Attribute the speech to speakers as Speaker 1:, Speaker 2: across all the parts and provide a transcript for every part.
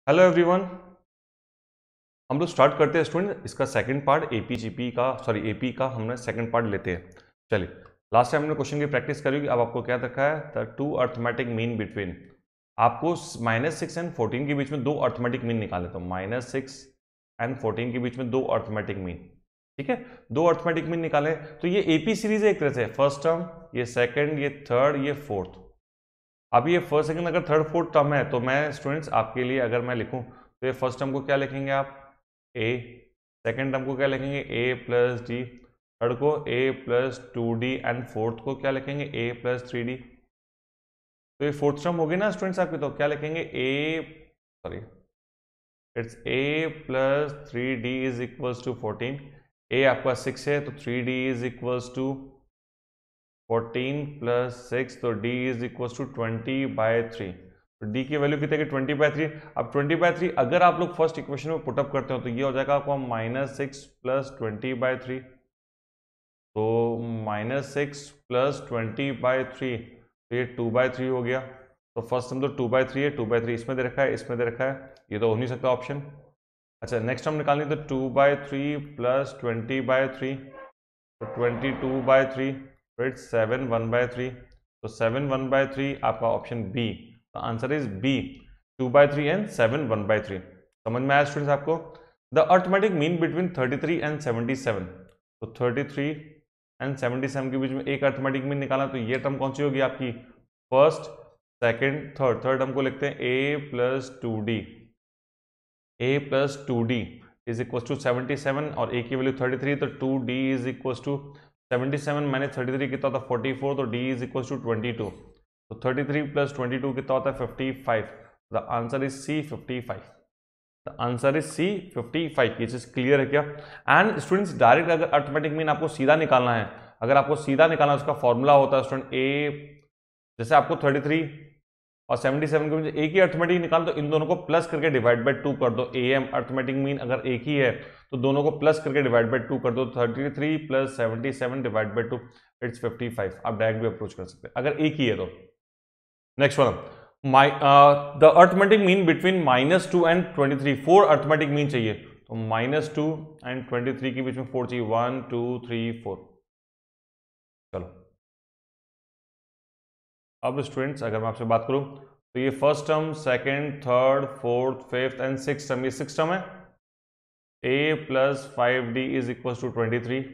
Speaker 1: Hello everyone. हम लोग start करते हैं स्टूडेंट इसका सेकंड पार्ट एपीजीपी का एपी का हमने सेकंड पार्ट लेते हैं। चलिए, लास्ट टाइम हमने क्वेश्चन की प्रैक्टिस करी होगी। अब आपको क्या रखा है, the two arithmetic mean between. आपको -6 एंड 14 के बीच में दो अर्थमेटिक मीन निकाले, तो -6 एंड 14 के बीच में दो अर्थमेटिक मीन। ठीक है, दो अर्थमेटिक मीन निकाले तो ये एपी सीरीज है एक तरह से। फर्स्ट टर्म, ये सेकेंड, ये थर्ड, ये फोर्थ। अब ये फर्स्ट सेकंड अगर थर्ड फोर्थ टर्म है तो मैं स्टूडेंट्स आपके लिए अगर मैं लिखूं तो ये फर्स्ट टर्म को क्या लिखेंगे आप, ए। सेकंड टर्म को क्या लिखेंगे, ए प्लस डी। थर्ड को ए प्लस 2d एंड फोर्थ को क्या लिखेंगे, ए प्लस 3d। तो ये फोर्थ टर्म होगी ना स्टूडेंट्स आपकी, तो क्या लिखेंगे, it's a plus 3d is equals to 14। A आपका 6 है तो 3d is equals to 14 plus 6, तो d इज इक्वल टू 20/3। तो d की वैल्यू कितनी है, 20/3। अब 20/3 अगर आप लोग फर्स्ट इक्वेशन में पुटअप करते हो तो ये हो जाएगा आपको -6 प्लस 20/3। तो -6 प्लस 20/3, तो ये 2/3 हो गया। तो फर्स्ट टर्म तो 2/3 है, 2/3 इसमें दे रखा है, इसमें दे रखा है, ये तो हो नहीं सकता ऑप्शन। अच्छा, नेक्स्ट टर्म निकालनी तो 2/3 प्लस 20/3, तो 22/3, फिर 7 1/3। तो 7 1/3 आपका option B. The answer is B, 2/3 and 7 1/3। समझ में आया स्टूडेंट्स आपको? The arithmetic mean between 33 and 77। तो 33 एंड 77 के बीच में एक अर्थमेटिक मीन निकाला, तो ये टर्म कौन सी होगी आपकी, first second third. Third term को लिखते हैं A plus 2d। A plus 2d is equal to 77 और ए की वैल्यू 33, तो 2d is equal to 77 minus 33 कितना होता है, 44। तो d इज इक्वल टू 22। तो 33 प्लस 22 कितना होता है, 55। The answer is C, 55। The answer is C, 55। ये चीज क्लियर है क्या? एंड स्टूडेंट्स, डायरेक्ट अगर अर्थमेटिक मीन आपको सीधा निकालना है, अगर आपको सीधा निकालना है, उसका फॉर्मूला होता है स्टूडेंट ए। जैसे आपको 33 और 77 के बीच एक ही अर्थमेटिक निकाल, तो इन दोनों को प्लस करके डिवाइड बाय 2 कर दो। ए एम अर्थमेटिक मीन अगर एक ही है तो दोनों को प्लस करके डिवाइड बाय 2 कर दो। 33 प्लस 77 डिवाइड बाय 2, इट्स 55। आप डायरेक्ट भी अप्रोच कर सकते हैं अगर एक ही है तो। Next one, the arithmetic mean between -2 and 23। 4 arithmetic mean चाहिए, तो -2 एंड 23 के बीच में 4 चाहिए। 1 2 3 4। चलो, अब स्टूडेंट्स अगर मैं आपसे बात करूं तो ये first term, second, third, fourth, fifth and six term, ये सिक्स टर्म है। A plus 5d is equal to 23।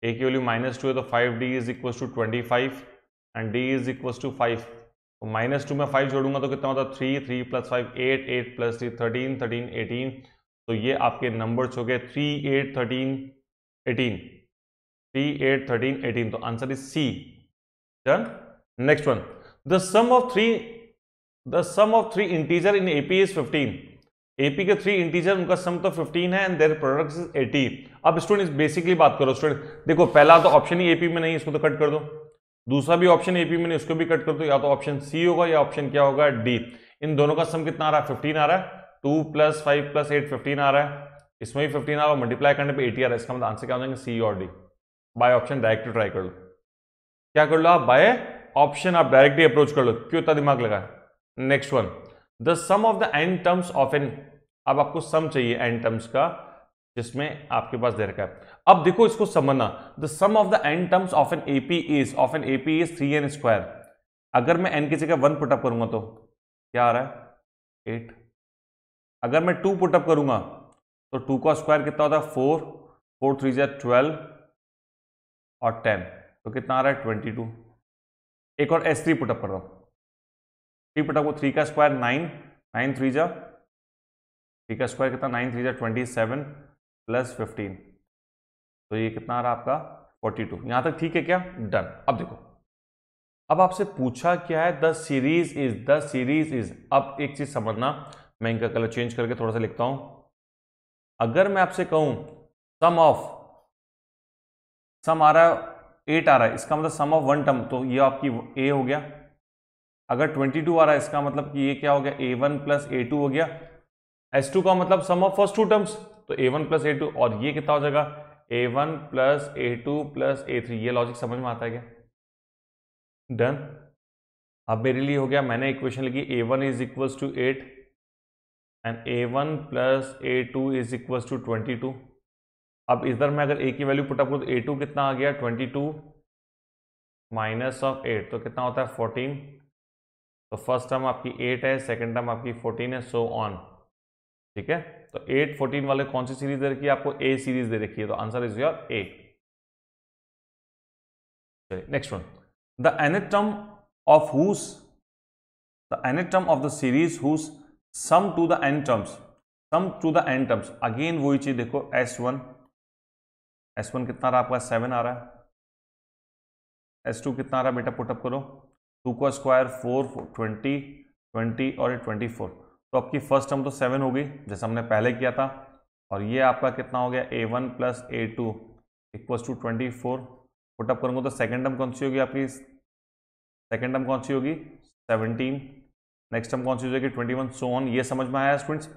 Speaker 1: A की वैल्यू -2 है तो 5d is equal to 25 and d is equal to 5। तो -2 में 5 जोड़ूंगा तो कितना होता है, 3 3 प्लस 5 8 8 प्लस 3 13 13 18। तो ये आपके नंबर्स हो गए 3 8 13 18, 3 8 13 18। तो answer is C. Done. Next one, the sum of three integer in AP is 15। AP के थ्री इंटीजर, उनका सम तो 15 है एंड देयर प्रोडक्ट इज 80। अब स्टूडेंट बेसिकली बात करो स्टूडेंट, देखो पहला तो ऑप्शन ही एपी में नहीं, इसको तो कट कर दो। दूसरा भी ऑप्शन एपी में नहीं, उसको भी कट कर दो। या तो ऑप्शन सी होगा या ऑप्शन क्या होगा, डी। इन दोनों का सम कितना आ रहा है, 15 आ रहा है। 2 + 5 + 8 15 आ रहा है। इसमें भी 15 आ रहा है, मल्टीप्लाई करने पे 80 आ रहा है। इसका मतलब आंसर क्या हो जाएंगे, सी और D. By option direct try कर लो। क्या कर लो आप, बाय ऑप्शन आप डायरेक्टली अप्रोच कर लो। क्यों इतना दिमाग लगा? Next one, the sum of the n terms of an. अब आपको सम चाहिए एन टर्म्स का, जिसमें आपके पास दे रखा है। अब देखो इसको समझना, the sum of the n terms of an AP is 3n²। अगर मैं एन की जगह 1 पुटअप करूंगा तो क्या आ रहा है, 8। अगर मैं 2 पुटअप करूंगा तो 2 का स्क्वायर कितना होता है, 4 4 3 12 और 10, तो कितना आ रहा है, 22। एक और S3 पुटअप कर रहा हूं। 3 पुटअप को 3 का स्क्वायर 9 9 3 3 का स्क्वायर कितना, 9 3 27 प्लस 15। तो ये कितना आ रहा है आपका, 42। यहां तक ठीक है क्या? डन। अब देखो, अब आपसे पूछा क्या है, द सीरीज इज। अब एक चीज समझना, मैं इनका कलर चेंज करके थोड़ा सा लिखता हूं। अगर मैं आपसे कहूं सम आ रहा है 8 आ रहा है, इसका मतलब सम ऑफ वन टर्म, तो ये आपकी ए हो गया। अगर 22 आ रहा है, इसका मतलब कि ये क्या हो गया, a1 + a2 हो गया। S2 का मतलब सम ऑफ फर्स्ट टू टर्म्स, तो a1 + a2, और ये कितना हो जाएगा, a1 + a2 + a3। ये लॉजिक समझ में आता है क्या? डन। अब मेरे लिए हो गया, मैंने इक्वेशन लिखी a1 is equal to 8, and a1 plus a2 is equal to 22। अब इधर मैं अगर a की वैल्यू पुटअप करूँ तो a2 कितना आ गया 22 माइनस ऑफ 8 तो कितना होता है 14। तो फर्स्ट टर्म आपकी 8 है, सेकेंड टर्म आपकी 14 है, सो ऑन। ठीक है, तो 8 14 वाले कौन सी सीरीज दे रखी है आपको? ए सीरीज दे रखी है, तो answer is your A. Next one, the nth term of whose the nth term of the series whose sum to the n terms again वही चीज देखो, S1 कितना रहा आपका 7 आ रहा है, S2 कितना आ रहा है बेटा पुटअप करो, 2 का स्क्वायर 4 20 और 24। तो आपकी फर्स्ट टर्म तो 7 हो गई जैसा हमने पहले किया था, और ये आपका कितना हो गया a1 plus a2 equals to 24। Put up करूंगा तो सेकेंड टर्म कौन सी होगी आपकी? सेकेंड टर्म कौन सी होगी? 17। नेक्स्ट टर्म कौन सी हो जाएगी? 21, सो ऑन। ये समझ में आया स्टूडेंट्स?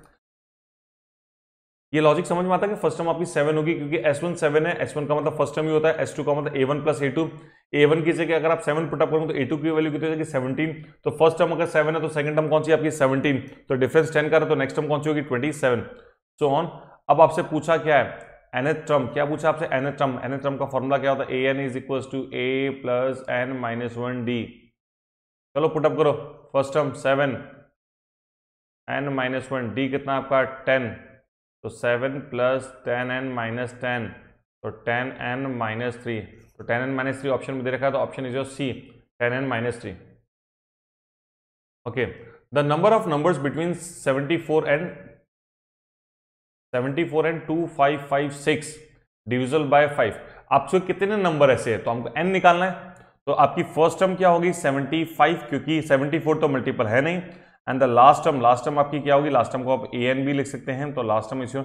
Speaker 1: ये लॉजिक समझ में आता है कि फर्स्ट टर्म आपकी 7 होगी क्योंकि S1 7 है, S1 का मतलब फर्स्ट टर्म ही होता है, S2 का मतलब a1 प्लस a2। a1 की जगह अगर आप 7 पुटअप करोगे तो a2 की वैल्यू कितनी हो जाएगी 17। तो फर्स्ट टर्म अगर 7 है तो सेकंड टर्म कौन सी आपकी 17, तो डिफरेंस 10 का है, तो नेक्स्ट टर्म कौन सी होगी 27, सो ऑन। अब आपसे पूछा क्या है? nth term. क्या पूछा आपसे? nth term. nth टर्म का फॉर्मूला क्या होता है? an is equal to a plus n minus 1d। चलो पुटअप करो, first term 7 n minus 1d कितना आपका 10, तो 7 प्लस 10n माइनस 10, तो 10n माइनस 3, तो 10n माइनस 3 ऑप्शन में दे रखा है, तो option is your C 10n minus 3। Okay, the number of numbers between 74 and 2556 divisible by 5। आपसे कितने नंबर ऐसे है तो हमको n निकालना है। तो आपकी फर्स्ट टर्म क्या होगी 75, क्योंकि 74 तो मल्टीपल है नहीं, एंड द लास्ट टर्म आपकी क्या होगी? लास्ट टर्म को आप an भी लिख सकते हैं, तो लास्ट टर्म इज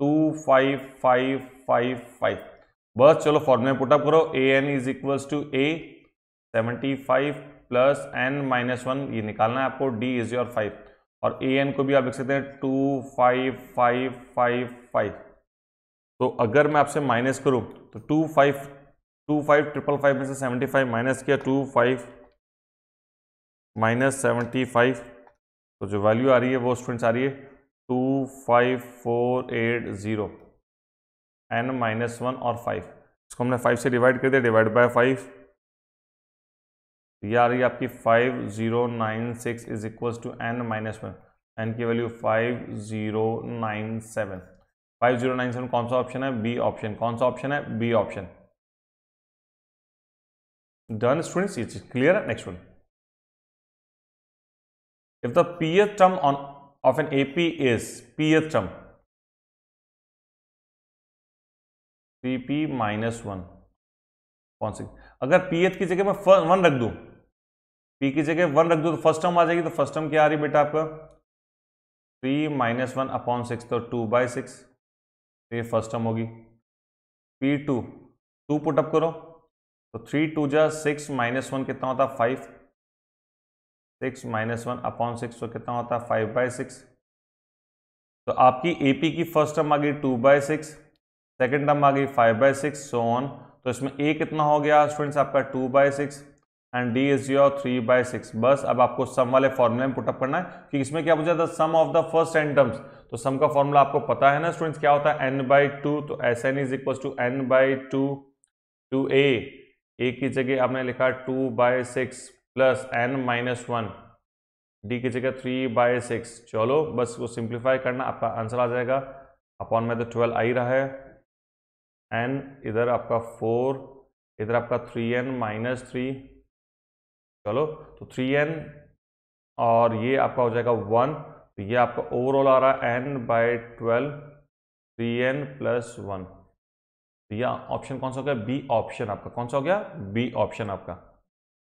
Speaker 1: 25555। बस चलो फॉर्मूले में पुटअप करो, an is equal to a 75 plus n minus 1, ये निकालना है आपको, d इज योर 5, और an को भी आप लिख सकते हैं 25555। तो अगर मैं आपसे माइनस करूं तो 25 में से 75 माइनस किया, 25 माइनस 75, तो जो वैल्यू आ रही है वो स्टूडेंट्स आ रही है 25480 n माइनस 1 और 5। इसको हमने 5 से डिवाइड कर दिया, डिवाइड बाय 5, ये आ रही है आपकी 5096 is equal to n minus 1, n की वैल्यू 5097। 5097 कौन सा ऑप्शन है? B option. कौन सा ऑप्शन है? B option. डन स्टूडेंट्स, ये चीज क्लियर है। Next one, if the pth term of an AP is pth term 3p minus 1, कौन सी? अगर pth की जगह मैं 1 रख दूं, p की जगह 1 रख दूं तो फर्स्ट टर्म आ जाएगी। तो फर्स्ट टर्म क्या आ रही है बेटा आपका 3 माइनस 1 अपॉन 6, तो 2/6, ये फर्स्ट टर्म होगी। p2 2 पुटअप करो तो 3 2 जा 6 माइनस 1 कितना होता है 5, 6 माइनस 1 अपॉन 6, तो कितना होता है 5/6। तो आपकी AP की फर्स्ट टर्म आ गई 2/6, सेकेंड टर्म आ गई 5/6, सो ऑन। तो इसमें A कितना हो गया स्टूडेंट्स आपका 2/6 एंड D इज योर 3/6। बस अब आपको सम वाले फॉर्मूले में पुटअप करना है कि इसमें क्या पूछा था? Sum of the first n terms. तो सम का फॉर्मूला आपको पता है ना स्टूडेंट्स, क्या होता है? n/2, तो Sn is equal to n/2 two A की जगह आपने लिखा 2/6 प्लस n माइनस 1, डी की जगह 3/6। चलो बस वो सिंप्लीफाई करना, आपका आंसर आ जाएगा। अपॉन में तो 12 आ ही रहा है, n इधर आपका 4, इधर आपका 3n माइनस 3। चलो तो 3n और ये आपका हो जाएगा 1, तो ये आपका ओवरऑल आ रहा है n/12 3n प्लस 1। तो यह ऑप्शन कौन सा हो गया? बी ऑप्शन आपका। कौन सा हो गया? बी ऑप्शन आपका।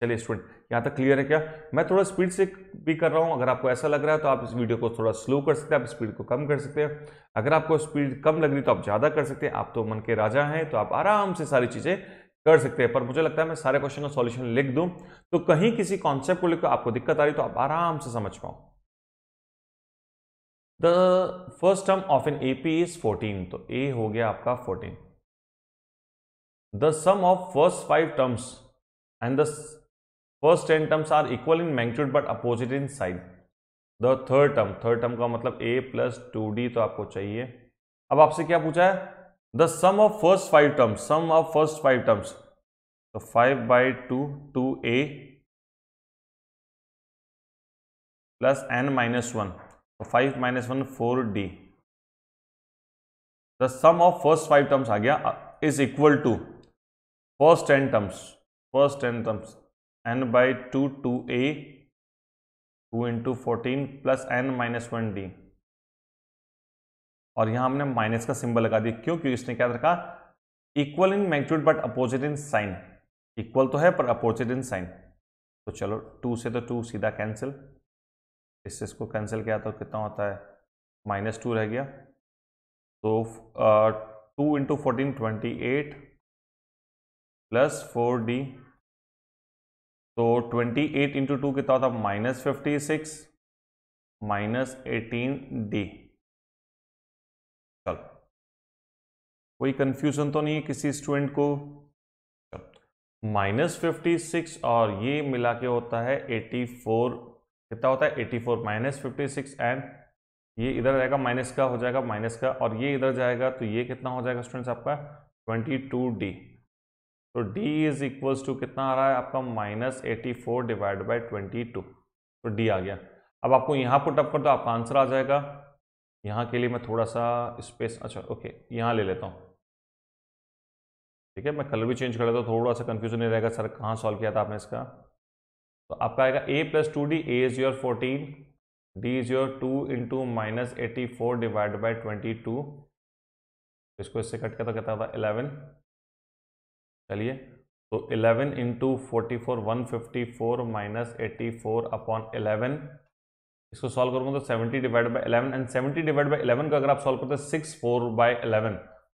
Speaker 1: चलिए स्टूडेंट, यहाँ तक क्लियर है क्या? मैं थोड़ा स्पीड से भी कर रहा हूँ, अगर आपको ऐसा लग रहा है तो आप इस वीडियो को थोड़ा स्लो कर सकते हैं, आप स्पीड को कम कर सकते हैं। अगर आपको स्पीड कम लग रही तो आप ज़्यादा कर सकते हैं। आप तो मन के राजा हैं, तो आप आराम से सारी चीज़ें कर सकते हैं। पर मुझे लगता है मैं सारे क्वेश्चन का सॉल्यूशन लिख दूँ तो कहीं किसी कॉन्सेप्ट को लेकर आपको दिक्कत आ रही तो आप आराम से समझ पाओ। The first term of an AP is 14, तो A हो गया आपका 14। The sum of first 5 terms and the first 10 terms are equal in magnitude but opposite in sign. The third term का मतलब a प्लस 2d तो आपको चाहिए। अब आपसे क्या पूछा है, the sum of first 5 terms, तो 5/2 2a प्लस n-1, तो 5 - 1 4d। The sum of first 5 terms आ गया is equal to first 10 terms n/2 2a 2 × 14 plus n-1d। और यहां हमने माइनस का सिंबल लगा दिया, क्योंकि इसने क्या रखा, equal in magnitude but opposite in sign. Equal तो है पर अपोजिट इन साइन। तो चलो 2 से तो 2 सीधा कैंसिल, इससे इसको कैंसिल किया तो कितना होता है, -2 रह गया। तो 2 × 14 28 प्लस 4d, तो 28 × 2 कितना होता है, -56 -18d। चलो कोई कंफ्यूजन तो नहीं है किसी स्टूडेंट को? -56 और ये मिला के होता है 84, कितना होता है 84 -56 एंड ये इधर जाएगा माइनस का हो जाएगा माइनस का, और ये इधर जाएगा तो ये कितना हो जाएगा स्टूडेंट्स आपका 22d। तो d इज इक्वल्स टू कितना आ रहा है आपका -84 डिवाइड बाई 22, तो d आ गया। अब आपको यहाँ पुट अप कर दो, आपका आंसर आ जाएगा। यहाँ के लिए मैं थोड़ा सा स्पेस, अच्छा ओके यहाँ ले लेता हूँ, ठीक है, मैं कलर भी चेंज कर लेता हूँ, थोड़ा सा कंफ्यूजन नहीं रहेगा सर कहाँ सॉल्व किया था आपने इसका। तो आपका आएगा a + 2d, a is your 14, d is your 2 × -84 divide by 22, इसको इससे कट किया तो कितना था 11। चलिए तो 11 × 44 154 -84 अपॉन 11, इसको सॉल्व करूँगा तो 70 divide by 11, and 70 divide by 11 का अगर आप सॉल्व करते हैं 64/11,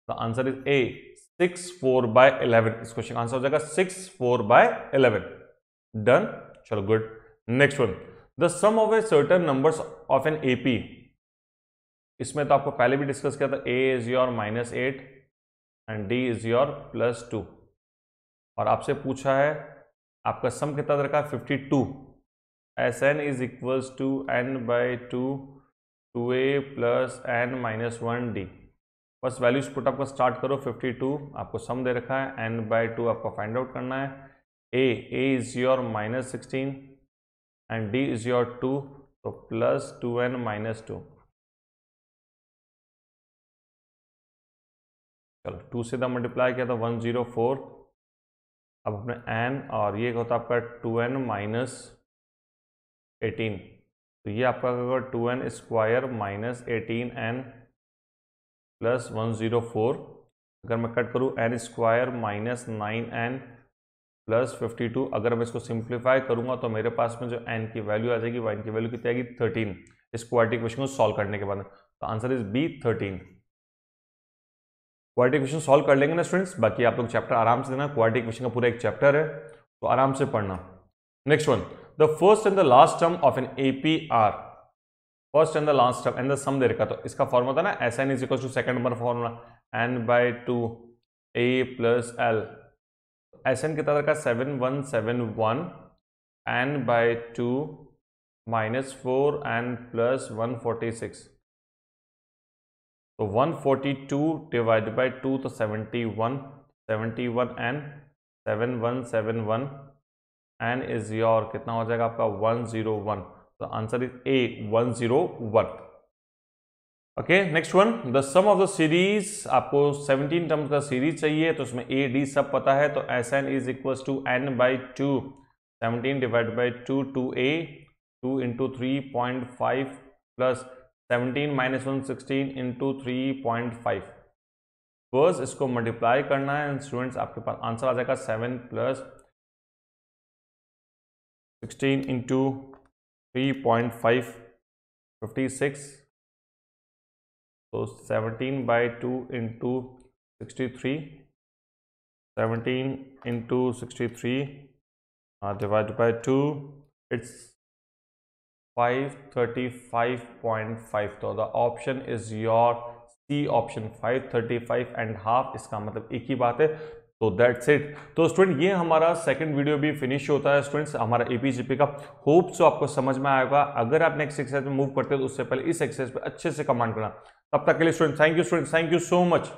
Speaker 1: द आंसर इज ए 64/11। इस क्वेश्चन का आंसर हो जाएगा 64/11। डन, चलो good. Next one, the sum of a certain numbers of an AP. इसमें तो आपको पहले भी डिस्कस किया था, a is your -8 and d is your +2, और आपसे पूछा है आपका सम कितना रखा है 52। Sn is equals to n/2 2a plus n-1d। बस वैल्यूज पुटअप का स्टार्ट करो। 52 आपको सम दे रखा है, n/2 आपको फाइंड आउट करना है। a is your -16 and d is your 2, तो प्लस 2n-2। चलो 2 से मल्टीप्लाई किया था 104। अब अपने n और ये होता आपका 2n - 18, तो ये आपका होगा 2n² -18n प्लस 104। अगर मैं कट करूँ n² -9n प्लस 52, अगर मैं इसको सिंप्लीफाई करूंगा तो मेरे पास में जो n की वैल्यू आ जाएगी, y की वैल्यू कितनी आएगी 13, इस क्वाड्रेटिक इक्वेशन को सॉल्व करने के बाद। तो answer is B 13। Quadratic equation solve कर लेंगे ना स्टूडेंट्स, बाकी आप लोग चैप्टर आराम से देना, क्वाड्रेटिक इक्वेशन का पूरा एक चैप्टर है तो आराम से पढ़ना। Next one, the first and the last term of an AP are, first and the last term and the sum दे रखा, तो इसका फॉर्मूला था ना Sn is equal to second number formula n/2 a plus l। Sn कितना रखा 7171 n/2 -4 n plus 146, तो 142 divide by 2 तो 71 n 7171 n इज योर कितना हो जाएगा आपका 101, तो answer is A 101। Okay next one, the sum of the series, आपको 17 टर्म्स का सीरीज चाहिए, तो उसमें ए डी सब पता है, तो Sn is equal to n/2 17 divide by 2 2a 2 × 3.5 plus 17 - 1 16 × 3.5। बस इसको मल्टीप्लाई करना है स्टूडेंट्स, आपके पास आंसर आ जाएगा 7 प्लस 16 × 3.5 56, तो 17/2 × 63, 17 × 63 divided by 2, it's 535.5, तो the option is your C option 535.5। इसका मतलब एक ही बात है, तो दैट्स इट। तो स्टूडेंट ये हमारा सेकंड वीडियो भी फिनिश होता है स्टूडेंट्स हमारा एपीजीपी का। होप सो आपको समझ में आएगा। अगर आप नेक्स्ट एक्सरसाइज में मूव करते हो तो उससे पहले इस एक्सरसाइज पे अच्छे से कमांड करना। तब तक के लिए student thank you so much.